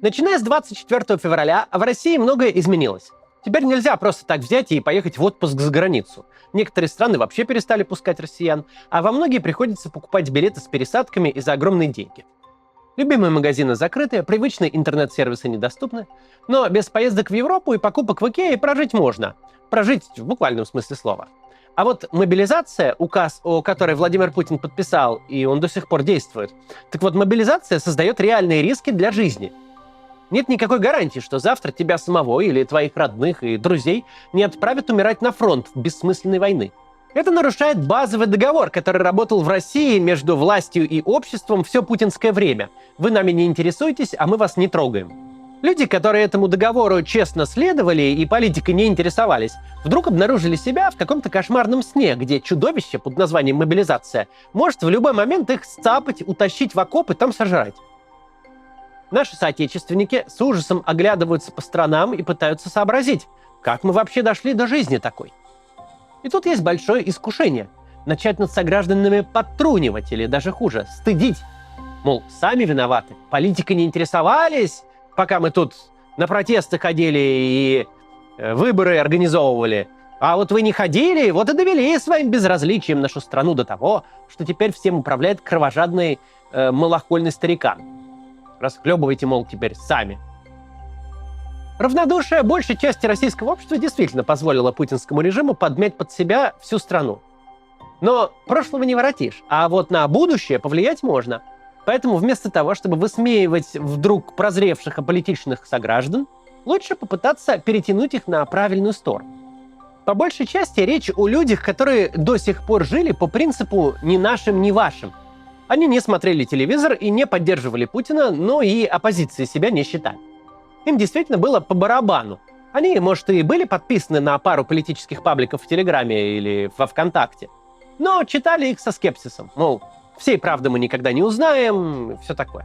Начиная с 24 февраля в России многое изменилось. Теперь нельзя просто так взять и поехать в отпуск за границу. Некоторые страны вообще перестали пускать россиян, а во многие приходится покупать билеты с пересадками и за огромные деньги. Любимые магазины закрыты, привычные интернет-сервисы недоступны, но без поездок в Европу и покупок в Икее прожить можно. Прожить в буквальном смысле слова. А вот мобилизация, указ, о которой Владимир Путин подписал, и он до сих пор действует, так вот мобилизация создает реальные риски для жизни. Нет никакой гарантии, что завтра тебя самого или твоих родных и друзей не отправят умирать на фронт в бессмысленной войны. Это нарушает базовый договор, который работал в России между властью и обществом все путинское время. Вы нами не интересуетесь, а мы вас не трогаем. Люди, которые этому договору честно следовали и политикой не интересовались, вдруг обнаружили себя в каком-то кошмарном сне, где чудовище под названием мобилизация может в любой момент их сцапать, утащить в окоп и там сожрать. Наши соотечественники с ужасом оглядываются по сторонам и пытаются сообразить, как мы вообще дошли до жизни такой. И тут есть большое искушение – начать над согражданами подтрунивать или даже хуже – стыдить. Мол, сами виноваты, политикой не интересовались, пока мы тут на протесты ходили и выборы организовывали. А вот вы не ходили, вот и довели своим безразличием нашу страну до того, что теперь всем управляет кровожадный малохольный старикан. Расхлебывайте, мол, теперь сами. Равнодушие большей части российского общества действительно позволило путинскому режиму подмять под себя всю страну. Но прошлого не воротишь, а вот на будущее повлиять можно. Поэтому вместо того, чтобы высмеивать вдруг прозревших аполитичных сограждан, лучше попытаться перетянуть их на правильную сторону. По большей части речь о людях, которые до сих пор жили по принципу «ни нашим, ни вашим». Они не смотрели телевизор и не поддерживали Путина, но и оппозицией себя не считали. Им действительно было по барабану. Они, может, и были подписаны на пару политических пабликов в Телеграме или во ВКонтакте, но читали их со скепсисом. Мол, всей правды мы никогда не узнаем, и все такое.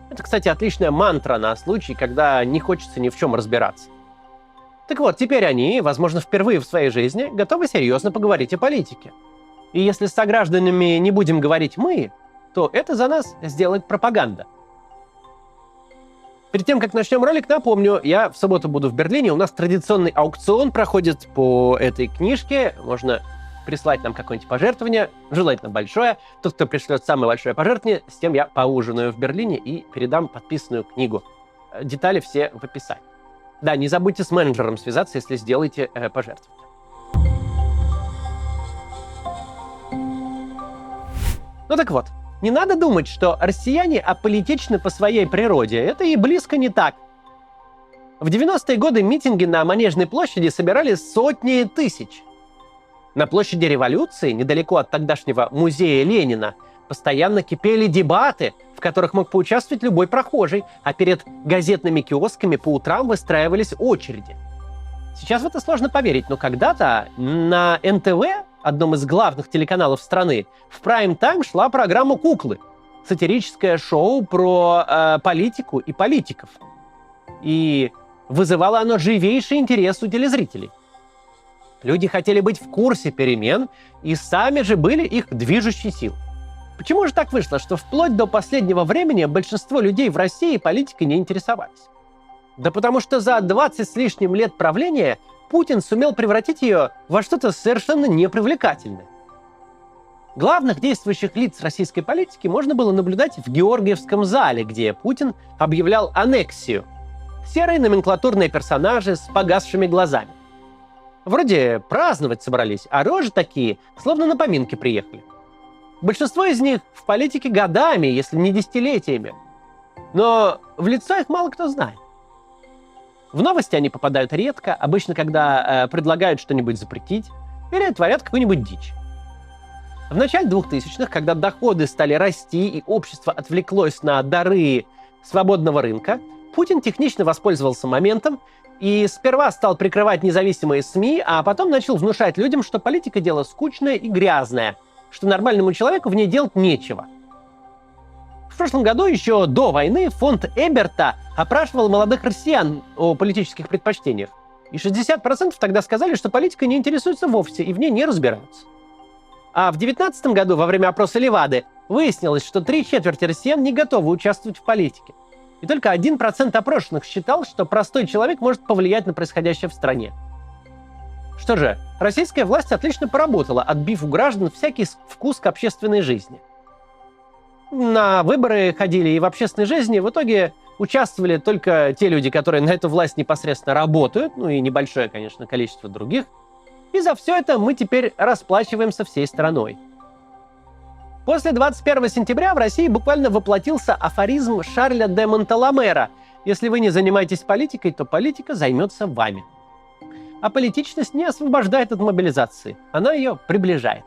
Это, кстати, отличная мантра на случай, когда не хочется ни в чем разбираться. Так вот, теперь они, возможно, впервые в своей жизни готовы серьезно поговорить о политике. И если с согражданами не будем говорить мы, то это за нас сделает пропаганда. Перед тем, как начнем ролик, напомню, я в субботу буду в Берлине, у нас традиционный аукцион проходит по этой книжке, можно прислать нам какое-нибудь пожертвование, желательно большое. Тот, кто пришлет самое большое пожертвование, с тем я поужинаю в Берлине и передам подписанную книгу. Детали все в описании. Да, не забудьте с менеджером связаться, если сделаете пожертвование. Ну так вот. Не надо думать, что россияне аполитичны по своей природе. Это и близко не так. В 90-е годы митинги на Манежной площади собирали сотни тысяч. На площади Революции, недалеко от тогдашнего музея Ленина, постоянно кипели дебаты, в которых мог поучаствовать любой прохожий, а перед газетными киосками по утрам выстраивались очереди. Сейчас в это сложно поверить, но когда-то на НТВ, одном из главных телеканалов страны, в прайм-тайм шла программа «Куклы». Сатирическое шоу про политику и политиков. И вызывало оно живейший интерес у телезрителей. Люди хотели быть в курсе перемен и сами же были их движущей силой. Почему же так вышло, что вплоть до последнего времени большинство людей в России политикой не интересовались? Да потому что за 20 с лишним лет правления Путин сумел превратить ее во что-то совершенно непривлекательное. Главных действующих лиц российской политики можно было наблюдать в Георгиевском зале, где Путин объявлял аннексию. Серые номенклатурные персонажи с погасшими глазами. Вроде праздновать собрались, а рожи такие, словно на поминки приехали. Большинство из них в политике годами, если не десятилетиями. Но в лицо их мало кто знает. В новости они попадают редко, обычно когда предлагают что-нибудь запретить или творят какую-нибудь дичь. В начале 2000-х, когда доходы стали расти и общество отвлеклось на дары свободного рынка, Путин технично воспользовался моментом и сперва стал прикрывать независимые СМИ, а потом начал внушать людям, что политика – дело скучное и грязное, что нормальному человеку в ней делать нечего. В прошлом году, еще до войны, фонд Эберта опрашивал молодых россиян о политических предпочтениях. И 60% тогда сказали, что политикой не интересуются вовсе и в ней не разбираются. А в 2019 году, во время опроса Левады, выяснилось, что 3/4 россиян не готовы участвовать в политике. И только 1% опрошенных считал, что простой человек может повлиять на происходящее в стране. Что же, российская власть отлично поработала, отбив у граждан всякий вкус к общественной жизни. На выборы ходили и в общественной жизни в итоге участвовали только те люди, которые на эту власть непосредственно работают, ну и небольшое, конечно, количество других. И за все это мы теперь расплачиваемся всей страной. После 21 сентября в России буквально воплотился афоризм Шарля де Монталамера: «Если вы не занимаетесь политикой, то политика займется вами». А политичность не освобождает от мобилизации, она ее приближает.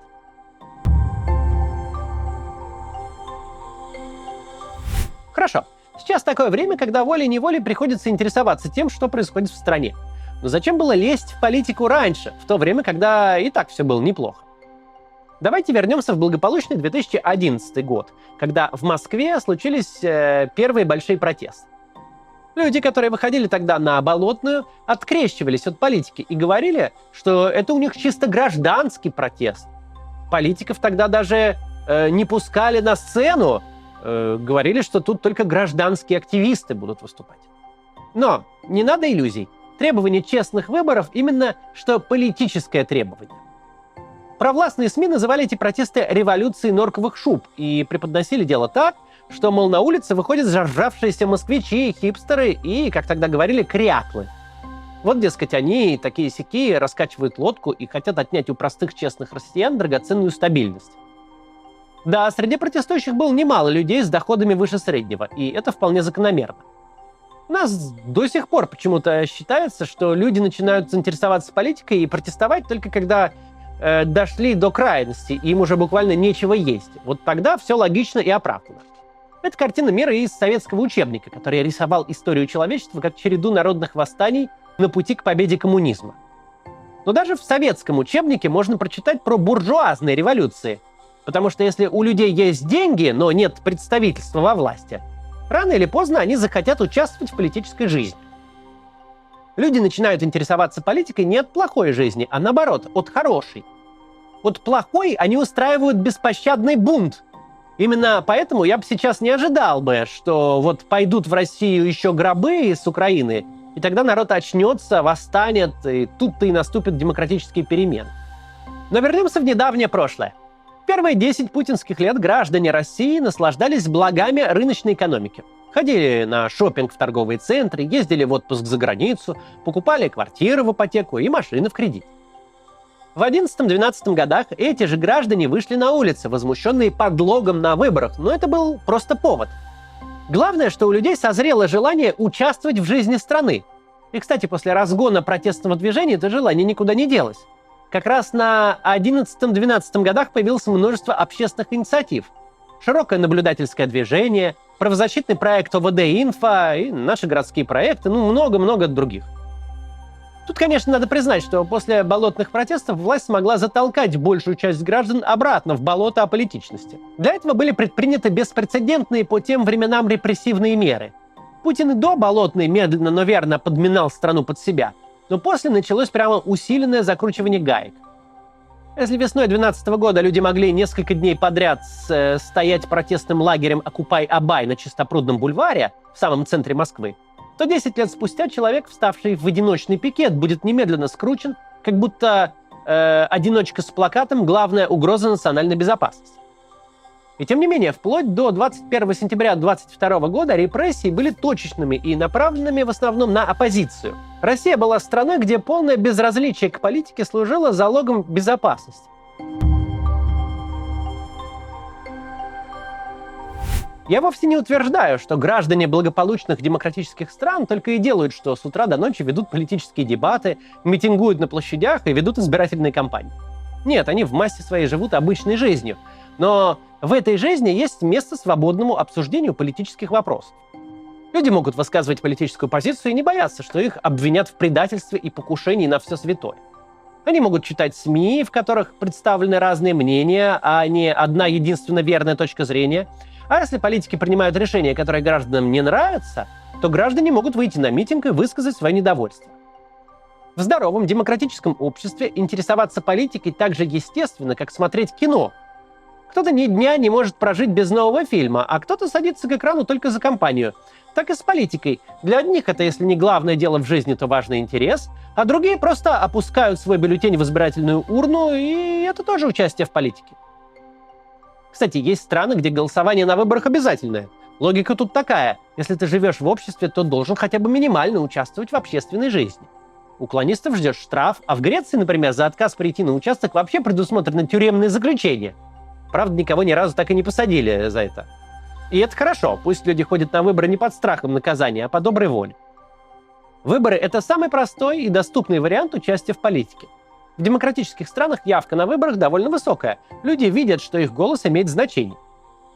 Хорошо, сейчас такое время, когда волей-неволей приходится интересоваться тем, что происходит в стране. Но зачем было лезть в политику раньше, в то время, когда и так все было неплохо? Давайте вернемся в благополучный 2011 год, когда в Москве случились первые большие протесты. Люди, которые выходили тогда на Болотную, открещивались от политики и говорили, что это у них чисто гражданский протест. Политиков тогда даже не пускали на сцену, говорили, что тут только гражданские активисты будут выступать. Но не надо иллюзий. Требование честных выборов именно что политическое требование. Провластные СМИ называли эти протесты революцией норковых шуб и преподносили дело так, что, мол, на улице выходят зажравшиеся москвичи, хипстеры и, как тогда говорили, кряклы. Вот, дескать, они, такие-сякие, раскачивают лодку и хотят отнять у простых честных россиян драгоценную стабильность. Да, среди протестующих было немало людей с доходами выше среднего, и это вполне закономерно. У нас до сих пор почему-то считается, что люди начинают интересоваться политикой и протестовать только когда дошли до крайности, и им уже буквально нечего есть. Вот тогда все логично и оправдано. Это картина мира из советского учебника, который рисовал историю человечества как череду народных восстаний на пути к победе коммунизма. Но даже в советском учебнике можно прочитать про буржуазные революции, потому что если у людей есть деньги, но нет представительства во власти, рано или поздно они захотят участвовать в политической жизни. Люди начинают интересоваться политикой не от плохой жизни, а наоборот, от хорошей. От плохой они устраивают беспощадный бунт. Именно поэтому я бы сейчас не ожидал бы, что вот пойдут в Россию еще гробы из Украины, и тогда народ очнется, восстанет, и тут-то и наступят демократические перемены. Но вернемся в недавнее прошлое. Первые 10 путинских лет граждане России наслаждались благами рыночной экономики. Ходили на шопинг в торговые центры, ездили в отпуск за границу, покупали квартиры в ипотеку и машины в кредит. В 11-12 годах эти же граждане вышли на улицы, возмущенные подлогом на выборах, но это был просто повод. Главное, что у людей созрело желание участвовать в жизни страны. И, кстати, после разгона протестного движения это желание никуда не делось. Как раз на 11-12 годах появилось множество общественных инициатив. Широкое наблюдательское движение, правозащитный проект ОВД-Инфо и наши городские проекты, много-много других. Тут, конечно, надо признать, что после болотных протестов власть смогла затолкать большую часть граждан обратно в болото аполитичности. Для этого были предприняты беспрецедентные по тем временам репрессивные меры. Путин и до болотной медленно, но верно подминал страну под себя, но после началось прямо усиленное закручивание гаек. Если весной 2012 года люди могли несколько дней подряд стоять протестным лагерем «Окупай-Абай» на Чистопрудном бульваре в самом центре Москвы, то 10 лет спустя человек, вставший в одиночный пикет, будет немедленно скручен, как будто одиночка с плакатом «Главная угроза национальной безопасности». И тем не менее, вплоть до 21 сентября 2022 года репрессии были точечными и направленными в основном на оппозицию. Россия была страной, где полное безразличие к политике служило залогом безопасности. Я вовсе не утверждаю, что граждане благополучных демократических стран только и делают, что с утра до ночи ведут политические дебаты, митингуют на площадях и ведут избирательные кампании. Нет, они в массе своей живут обычной жизнью. Но в этой жизни есть место свободному обсуждению политических вопросов. Люди могут высказывать политическую позицию и не бояться, что их обвинят в предательстве и покушении на все святое. Они могут читать СМИ, в которых представлены разные мнения, а не одна единственно верная точка зрения. А если политики принимают решения, которые гражданам не нравятся, то граждане могут выйти на митинг и высказать свое недовольство. В здоровом демократическом обществе интересоваться политикой так же естественно, как смотреть кино. Кто-то ни дня не может прожить без нового фильма, а кто-то садится к экрану только за компанию. Так и с политикой. Для одних это, если не главное дело в жизни, то важный интерес, а другие просто опускают свой бюллетень в избирательную урну, и это тоже участие в политике. Кстати, есть страны, где голосование на выборах обязательное. Логика тут такая. Если ты живешь в обществе, то должен хотя бы минимально участвовать в общественной жизни. Уклонистов ждет штраф, а в Греции, например, за отказ прийти на участок вообще предусмотрено тюремное заключение. Правда, никого ни разу так и не посадили за это. И это хорошо, пусть люди ходят на выборы не под страхом наказания, а по доброй воле. Выборы – это самый простой и доступный вариант участия в политике. В демократических странах явка на выборах довольно высокая. Люди видят, что их голос имеет значение.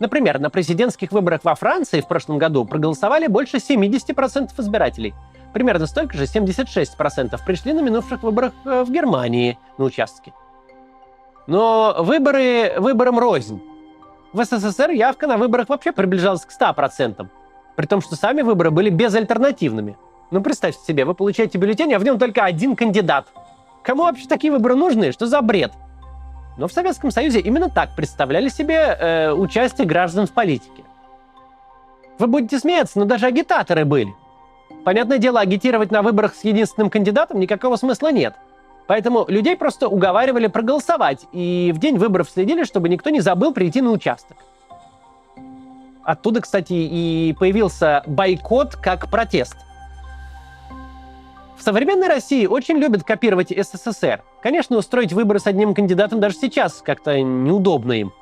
Например, на президентских выборах во Франции в прошлом году проголосовали больше 70% избирателей. Примерно столько же, 76%, пришли на минувших выборах в Германии на участке. Но выборы выборам рознь. В СССР явка на выборах вообще приближалась к 100%, при том, что сами выборы были безальтернативными. Ну, представьте себе, вы получаете бюллетень, а в нем только один кандидат. Кому вообще такие выборы нужны? Что за бред? Но в Советском Союзе именно так представляли себе участие граждан в политике. Вы будете смеяться, но даже агитаторы были. Понятное дело, агитировать на выборах с единственным кандидатом никакого смысла нет. Поэтому людей просто уговаривали проголосовать, и в день выборов следили, чтобы никто не забыл прийти на участок. Оттуда, кстати, и появился бойкот как протест. В современной России очень любят копировать СССР. Конечно, устроить выборы с одним кандидатом даже сейчас как-то неудобно им.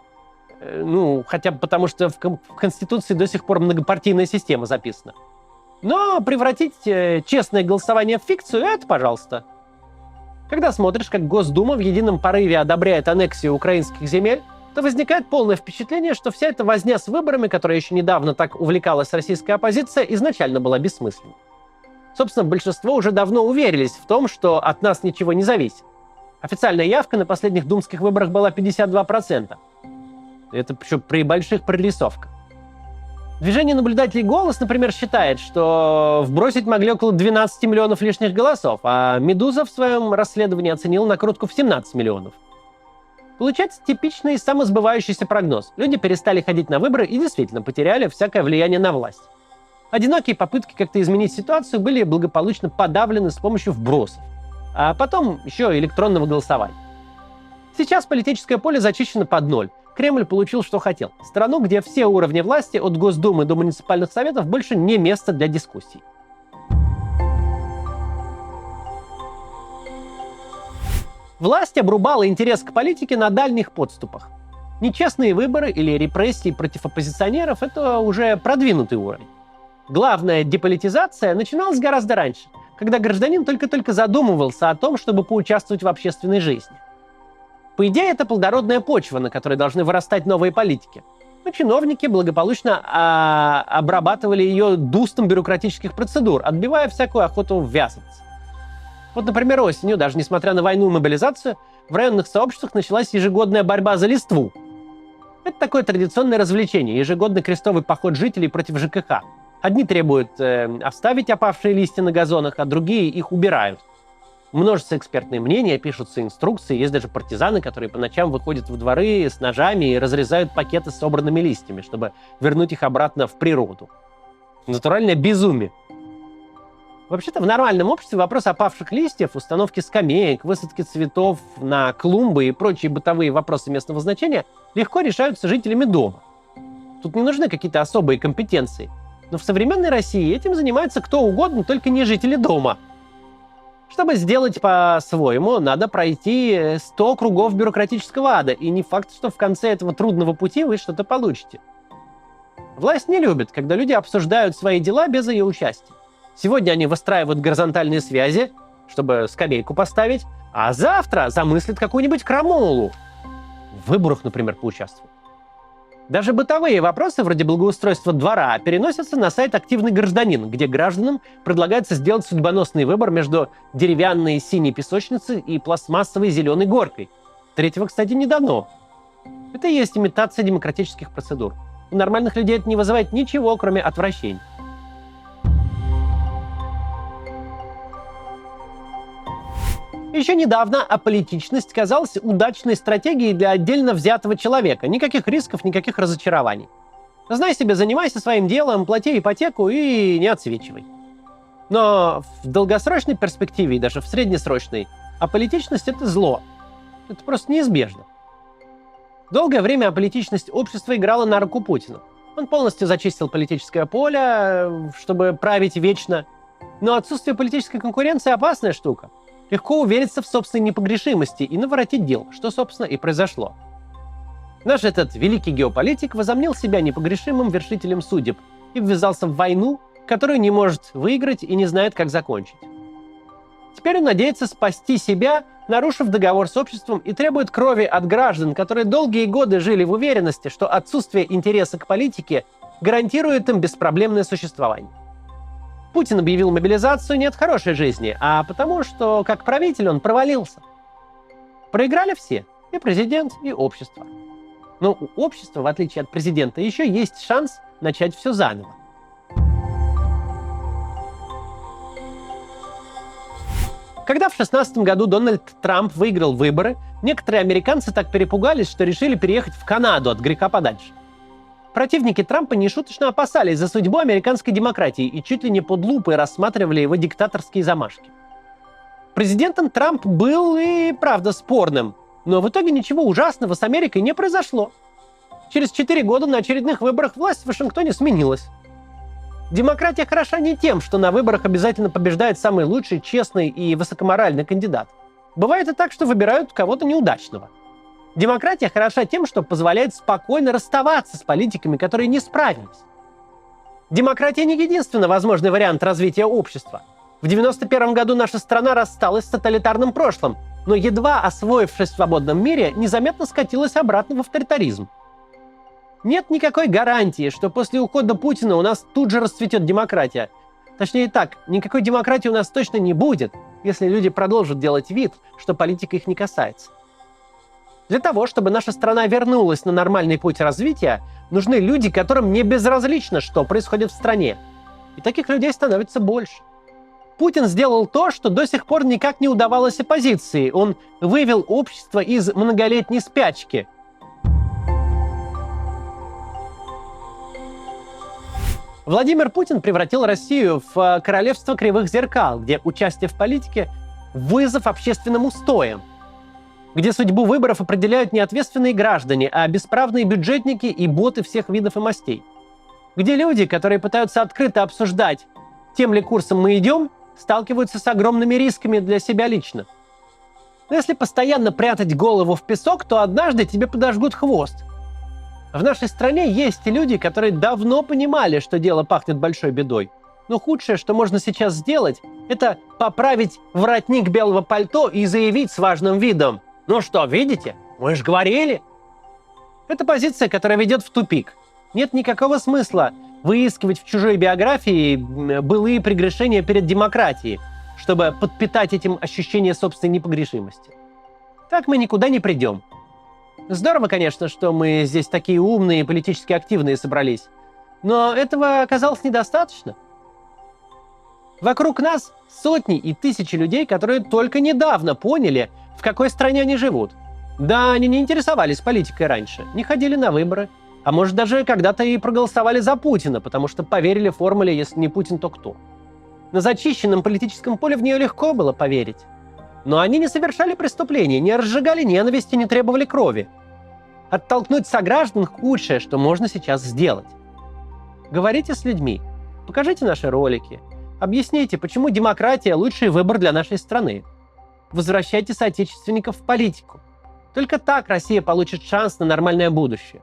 Ну, хотя бы потому, что в Конституции до сих пор многопартийная система записана. Но превратить честное голосование в фикцию – это пожалуйста. Когда смотришь, как Госдума в едином порыве одобряет аннексию украинских земель, то возникает полное впечатление, что вся эта возня с выборами, которая еще недавно так увлекалась российская оппозиция, изначально была бессмысленной. Собственно, большинство уже давно уверились в том, что от нас ничего не зависит. Официальная явка на последних думских выборах была 52%. Это еще при больших прорисовках. Движение наблюдателей «Голос», например, считает, что вбросить могли около 12 миллионов лишних голосов, а «Медуза» в своем расследовании оценила накрутку в 17 миллионов. Получается типичный самосбывающийся прогноз. Люди перестали ходить на выборы и действительно потеряли всякое влияние на власть. Одинокие попытки как-то изменить ситуацию были благополучно подавлены с помощью вбросов, а потом еще электронного голосования. Сейчас политическое поле зачищено под ноль. Кремль получил, что хотел. Страну, где все уровни власти, от Госдумы до муниципальных советов, больше не место для дискуссий. Власть обрубала интерес к политике на дальних подступах. Нечестные выборы или репрессии против оппозиционеров – это уже продвинутый уровень. Главная деполитизация начиналась гораздо раньше, когда гражданин только-только задумывался о том, чтобы поучаствовать в общественной жизни. По идее, это плодородная почва, на которой должны вырастать новые политики. Но чиновники благополучно обрабатывали ее дустом бюрократических процедур, отбивая всякую охоту ввязываться. Вот, например, осенью, даже несмотря на войну и мобилизацию, в районных сообществах началась ежегодная борьба за листву. Это такое традиционное развлечение, ежегодный крестовый поход жителей против ЖКХ. Одни требуют оставить опавшие листья на газонах, а другие их убирают. Множество экспертные мнения, пишутся инструкции, есть даже партизаны, которые по ночам выходят в дворы с ножами и разрезают пакеты с собранными листьями, чтобы вернуть их обратно в природу. Натуральное безумие. Вообще-то в нормальном обществе вопрос опавших листьев, установки скамеек, высадки цветов на клумбы и прочие бытовые вопросы местного значения легко решаются жителями дома. Тут не нужны какие-то особые компетенции. Но в современной России этим занимается кто угодно, только не жители дома. Чтобы сделать по-своему, надо пройти 100 кругов бюрократического ада, и не факт, что в конце этого трудного пути вы что-то получите. Власть не любит, когда люди обсуждают свои дела без ее участия. Сегодня они выстраивают горизонтальные связи, чтобы скамейку поставить, а завтра замыслят какую-нибудь крамолу. В выборах, например, поучаствовать. Даже бытовые вопросы, вроде благоустройства двора, переносятся на сайт «Активный гражданин», где гражданам предлагается сделать судьбоносный выбор между деревянной синей песочницей и пластмассовой зеленой горкой. Третьего, кстати, не дано. Это и есть имитация демократических процедур. У нормальных людей это не вызывает ничего, кроме отвращения. Еще недавно аполитичность казалась удачной стратегией для отдельно взятого человека. Никаких рисков, никаких разочарований. Знай себе, занимайся своим делом, плати ипотеку и не отсвечивай. Но в долгосрочной перспективе и даже в среднесрочной аполитичность — это зло. Это просто неизбежно. Долгое время аполитичность общества играла на руку Путину. Он полностью зачистил политическое поле, чтобы править вечно. Но отсутствие политической конкуренции — опасная штука. Легко увериться в собственной непогрешимости и наворотить дел, что, собственно, и произошло. Наш этот великий геополитик возомнил себя непогрешимым вершителем судеб и ввязался в войну, которую не может выиграть и не знает, как закончить. Теперь он надеется спасти себя, нарушив договор с обществом, и требует крови от граждан, которые долгие годы жили в уверенности, что отсутствие интереса к политике гарантирует им беспроблемное существование. Путин объявил мобилизацию не от хорошей жизни, а потому, что как правитель он провалился. Проиграли все – и президент, и общество. Но у общества, в отличие от президента, еще есть шанс начать все заново. Когда в 2016 году Дональд Трамп выиграл выборы, некоторые американцы так перепугались, что решили переехать в Канаду от греха подальше. Противники Трампа нешуточно опасались за судьбу американской демократии и чуть ли не под лупой рассматривали его диктаторские замашки. Президентом Трамп был и правда спорным, но в итоге ничего ужасного с Америкой не произошло. Через 4 года на очередных выборах власть в Вашингтоне сменилась. Демократия хороша не тем, что на выборах обязательно побеждает самый лучший, честный и высокоморальный кандидат. Бывает и так, что выбирают кого-то неудачного. Демократия хороша тем, что позволяет спокойно расставаться с политиками, которые не справились. Демократия не единственный возможный вариант развития общества. В 1991 году наша страна рассталась с тоталитарным прошлым, но едва освоившись в свободном мире, незаметно скатилась обратно в авторитаризм. Нет никакой гарантии, что после ухода Путина у нас тут же расцветет демократия. Точнее так, никакой демократии у нас точно не будет, если люди продолжат делать вид, что политика их не касается. Для того, чтобы наша страна вернулась на нормальный путь развития, нужны люди, которым не безразлично, что происходит в стране. И таких людей становится больше. Путин сделал то, что до сих пор никак не удавалось оппозиции. Он вывел общество из многолетней спячки. Владимир Путин превратил Россию в королевство кривых зеркал, где участие в политике – вызов общественным устоям, где судьбу выборов определяют не ответственные граждане, а бесправные бюджетники и боты всех видов и мастей, где люди, которые пытаются открыто обсуждать, тем ли курсом мы идем, сталкиваются с огромными рисками для себя лично. Но если постоянно прятать голову в песок, то однажды тебе подожгут хвост. В нашей стране есть и люди, которые давно понимали, что дело пахнет большой бедой. Но худшее, что можно сейчас сделать, это поправить воротник белого пальто и заявить с важным видом: «Ну что, видите? Мы же говорили!» Это позиция, которая ведет в тупик. Нет никакого смысла выискивать в чужой биографии былые прегрешения перед демократией, чтобы подпитать этим ощущение собственной непогрешимости. Так мы никуда не придем. Здорово, конечно, что мы здесь такие умные и политически активные собрались, но этого оказалось недостаточно. Вокруг нас сотни и тысячи людей, которые только недавно поняли, в какой стране они живут. Да, они не интересовались политикой раньше, не ходили на выборы, а может даже когда-то и проголосовали за Путина, потому что поверили формуле «если не Путин, то кто?». На зачищенном политическом поле в нее легко было поверить. Но они не совершали преступлений, не разжигали ненависть и не требовали крови. Оттолкнуть сограждан – худшее, что можно сейчас сделать. Говорите с людьми, покажите наши ролики, объясните, почему демократия – лучший выбор для нашей страны. Возвращайте соотечественников в политику. Только так Россия получит шанс на нормальное будущее.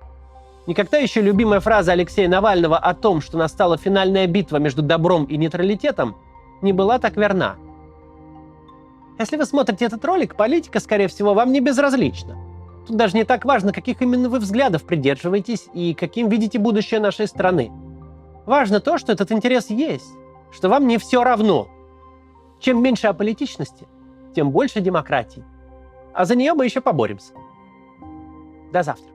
Никогда еще любимая фраза Алексея Навального о том, что настала финальная битва между добром и нейтралитетом, не была так верна. Если вы смотрите этот ролик, политика, скорее всего, вам не безразлична. Тут даже не так важно, каких именно вы взглядов придерживаетесь и каким видите будущее нашей страны. Важно то, что этот интерес есть, что вам не все равно. Чем меньше аполитичности, тем больше демократии. А за нее мы еще поборемся. До завтра.